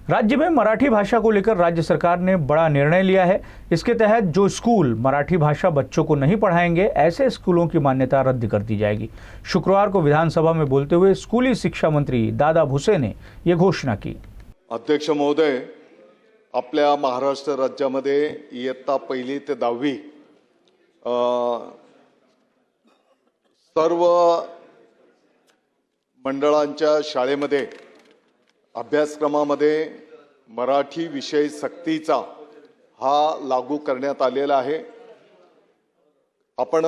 राज्य में मराठी भाषा को लेकर राज्य सरकार ने बड़ा निर्णय लिया है। इसके तहत जो स्कूल मराठी भाषा बच्चों को नहीं पढ़ाएंगे, ऐसे स्कूलों की मान्यता रद्द कर दी जाएगी। शुक्रवार को विधानसभा में बोलते हुए स्कूली शिक्षा मंत्री दादा भुसे ने यह घोषणा की। अध्यक्ष महोदय, आपल्या महाराष्ट्र राज्यामध्ये इयत्ता 1ली ते 10वी सर्व मंडळांच्या शाळेमध्ये अभ्यासक्रमामध्ये मराठी विषय सक्तीचा हा लागू करण्यात आलेला आहे। आपण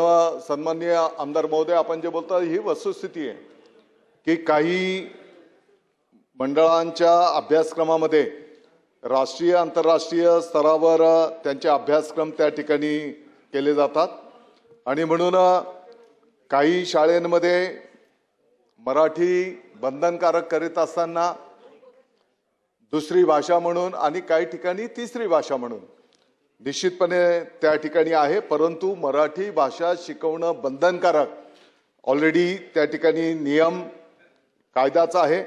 सन्माननीय आमदार महोदय, आपण जे बोलता ही वस्तुस्थिती आहे की काही मंडळांच्या अभ्यासक्रमामध्ये राष्ट्रीय आंतरराष्ट्रीय स्तरावर त्यांचे अभ्यासक्रम त्या ठिकाणी केले जातात आणि म्हणून काही शाळांमध्ये मराठी बंधनकारक करीत असताना दुसरी भाषा म्हणून आणि काही ठिकाणी तिसरी भाषा म्हणून निश्चितपणे त्या ठिकाणी आहे, परंतु मराठी भाषा शिकवणं बंधनकारक ऑलरेडी त्या ठिकाणी नियम कायद्याचा आहे।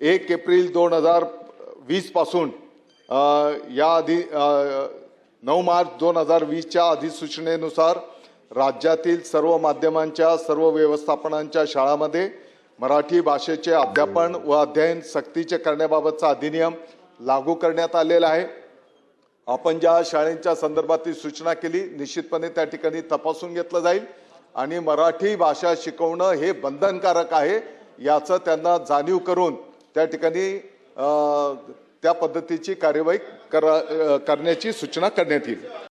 1 एप्रिल 2020 पासून या आधी 9 मार्च 2020च्या अधिसूचनेनुसार राज्यातील सर्व माध्यमांच्या सर्व व्यवस्थापनांच्या शाळांमध्ये मराठी भाषेचे अध्यापन व अध्ययन सक्तीचे करण्याबाबतचा अधिनियम लागू करण्यात आलेला आहे। आपण ज्या शाळेंच्या संदर्भातील सूचना केली, निश्चितपणे त्या ठिकाणी तपासून घेतलं जाईल आणि मराठी भाषा शिकवणं हे बंधनकारक आहे याचं त्यांना जाणीव करून त्या ठिकाणी त्या पद्धतीची कार्यवाही करण्याची सूचना करण्यात येईल।